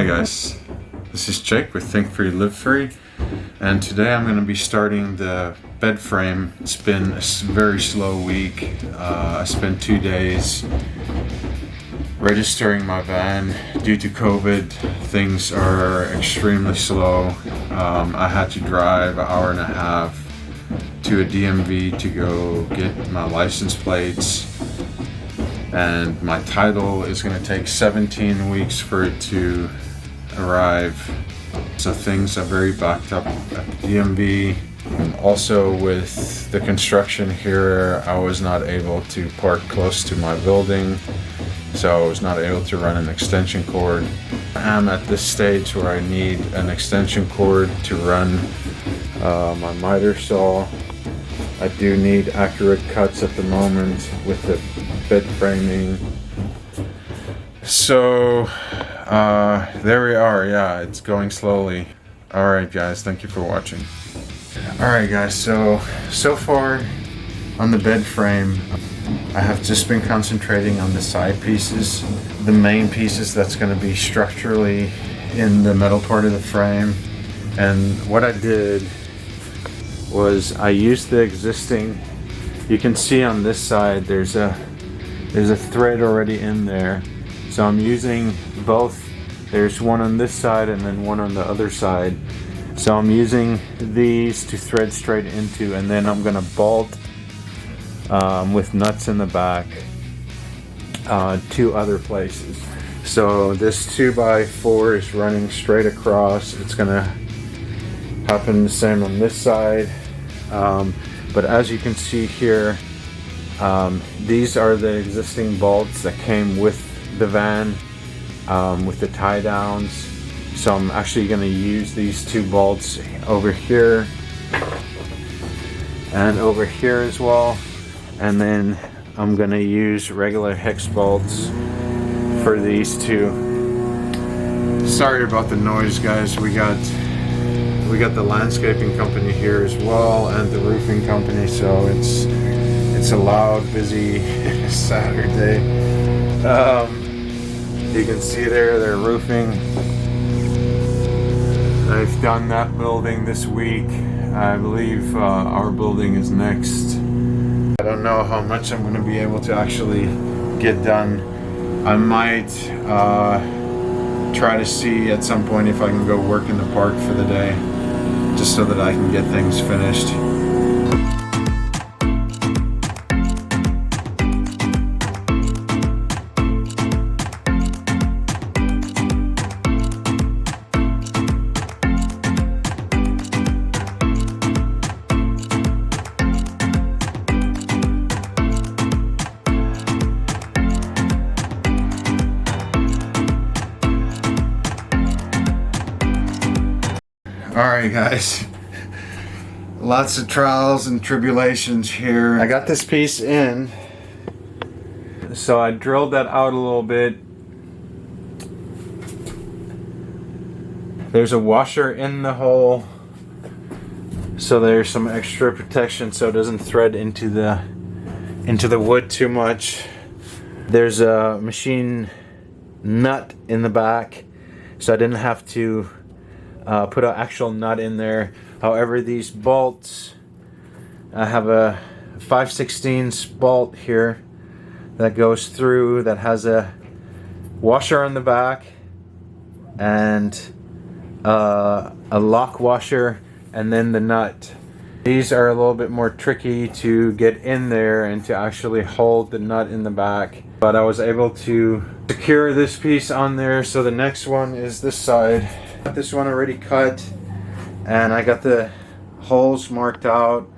guys, this is Jake with Think Free Live Free, and today I'm going to be starting the bed frame. It's been a very slow week. I spent 2 days registering my van. Due to COVID, things are extremely slow. I had to drive an hour and a half to a DMV to go get my license plates, and my title is going to take 17 weeks for it to arrive. So things are very backed up at the DMV. Also with the construction here, I was not able to park close to my building, so I was not able to run an extension cord. I'm at this stage where I need an extension cord to run my miter saw. I do need accurate cuts at the moment with the bed framing. So there we are. Yeah, it's going slowly. Alright guys, thank you for watching. Alright guys, so far on the bed frame, I have just been concentrating on the side pieces, the main pieces that's going to be structurally in the metal part of the frame. And what I did was I used the existing, you can see on this side there's a thread already in there, so I'm using both. There's one on this side and then one on the other side, so I'm using these to thread straight into, and then I'm gonna bolt with nuts in the back 2 other places. So this 2x4 is running straight across. It's gonna happen the same on this side, but as you can see here, these are the existing bolts that came with the van, with the tie downs. So I'm actually going to use these 2 bolts over here and over here as well, and then I'm going to use regular hex bolts for these 2. Sorry about the noise guys, we got the landscaping company here as well, and the roofing company, so it's a loud, busy Saturday. You can see there, they're roofing. I've done that building this week. I believe our building is next. I don't know how much I'm going to be able to actually get done. I might try to see at some point if I can go work in the park for the day, just so that I can get things finished. Alright guys, lots of trials and tribulations here. I got this piece in, so I drilled that out a little bit. There's a washer in the hole, so there's some extra protection so it doesn't thread into the wood too much. There's a machine nut in the back, so I didn't have to put an actual nut in there. However, these bolts, I have a 5/16 bolt here that goes through, that has a washer on the back and a lock washer, and then the nut. These are a little bit more tricky to get in there and to actually hold the nut in the back, but I was able to secure this piece on there. So the next one is this side. Got this one already cut, and I got the holes marked out.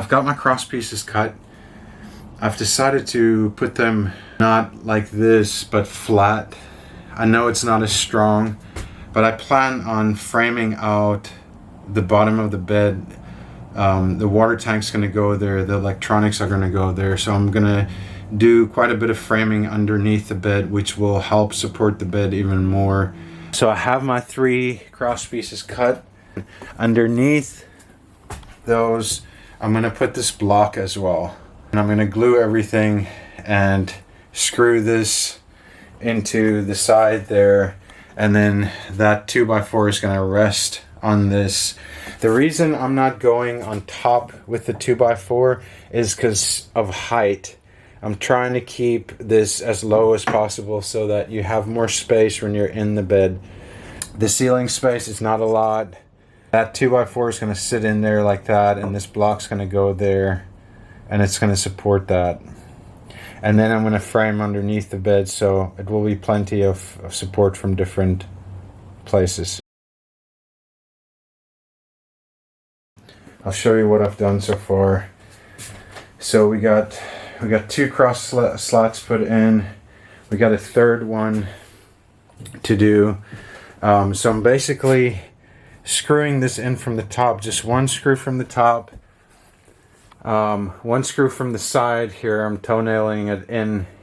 I've got my cross pieces cut. I've decided to put them not like this, but flat. I know it's not as strong, but I plan on framing out the bottom of the bed. The water tank's going to go there, the electronics are going to go there, so I'm going to do quite a bit of framing underneath the bed, which will help support the bed even more. So I have my 3 cross pieces cut. Underneath those, I'm going to put this block as well. And I'm going to glue everything and screw this into the side there, and then that 2x4 is going to rest on this. The reason I'm not going on top with the 2x4 is because of height. I'm trying to keep this as low as possible so that you have more space when you're in the bed. The ceiling space is not a lot. That 2x4 is going to sit in there like that, and this block's going to go there, and it's going to support that. And then I'm going to frame underneath the bed, so it will be plenty of support from different places. I'll show you what I've done so far. So we got 2 cross slots put in. We got a 3rd one to do. So I'm basically screwing this in from the top, just 1 screw from the top, 1 screw from the side here. I'm toenailing it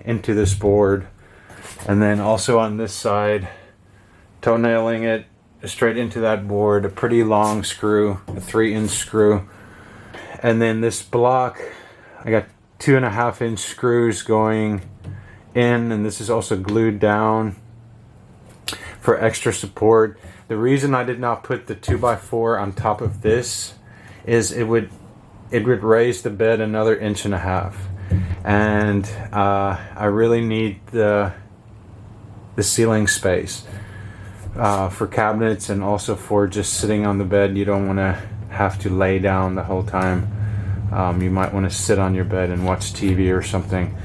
into this board, and then also on this side, toenailing it straight into that board, a pretty long screw, a 3-inch screw. And then this block, I got 2.5-inch screws going in, and this is also glued down for extra support. The reason I did not put the 2x4 on top of this is it would raise the bed another 1.5 inches, and I really need the ceiling space for cabinets, and also for just sitting on the bed. You don't want to have to lay down the whole time. You might want to sit on your bed and watch TV or something.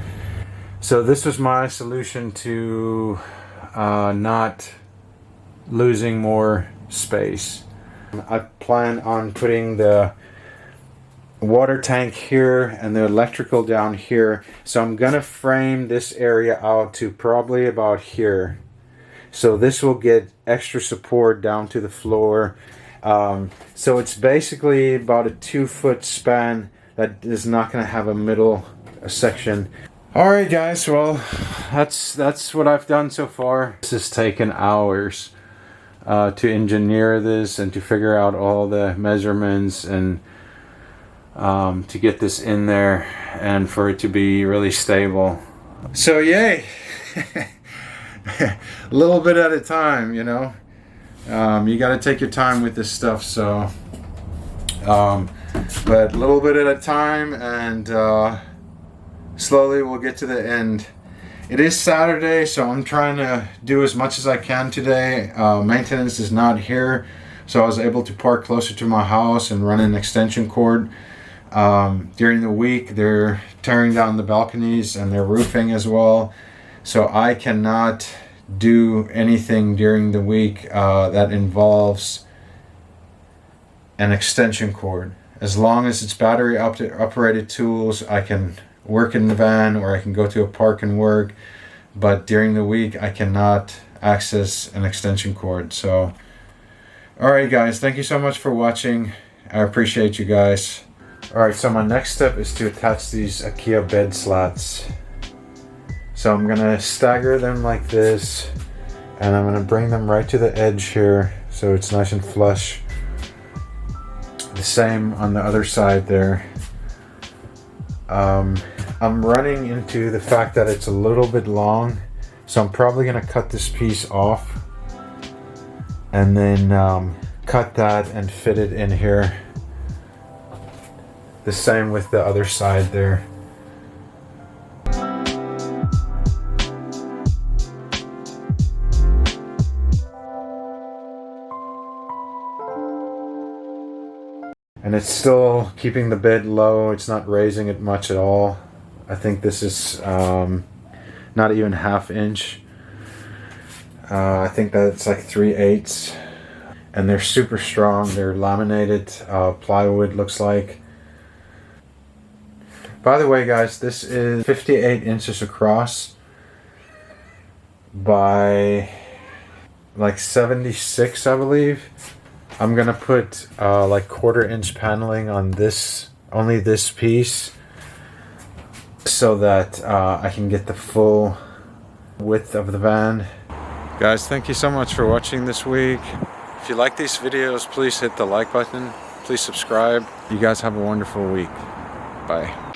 So this was my solution to not losing more space. I plan on putting the water tank here and the electrical down here, so I'm gonna frame this area out to probably about here, so this will get extra support down to the floor. So it's basically about a 2-foot span that is not going to have a middle section. Alright guys, well that's what I've done so far. This has taken hours to engineer this and to figure out all the measurements, and to get this in there and for it to be really stable. So yay! A little bit at a time, you know. You got to take your time with this stuff, so but a little bit at a time, and slowly we'll get to the end. It is Saturday, so I'm trying to do as much as I can today. Maintenance is not here, so I was able to park closer to my house and run an extension cord. During the week, they're tearing down the balconies and they're roofing as well, so I cannot do anything during the week that involves an extension cord. As long as it's battery operated tools, I can work in the van, or I can go to a park and work, but during the week I cannot access an extension cord. So alright guys, thank you so much for watching. I appreciate you guys. Alright, so my next step is to attach these IKEA bed slats. So I'm gonna stagger them like this, and I'm gonna bring them right to the edge here so it's nice and flush. The same on the other side there. I'm running into the fact that it's a little bit long, so I'm probably gonna cut this piece off and then cut that and fit it in here. The same with the other side there. And it's still keeping the bed low. It's not raising it much at all. I think this is not even 1/2 inch. I think that's like 3/8. And they're super strong. They're laminated plywood, looks like. By the way, guys, this is 58 inches across by like 76, I believe. I'm gonna put like 1/4 inch paneling on this, only this piece, so that I can get the full width of the van. Guys, thank you so much for watching this week. If you like these videos, please hit the like button. Please subscribe. You guys have a wonderful week. Bye.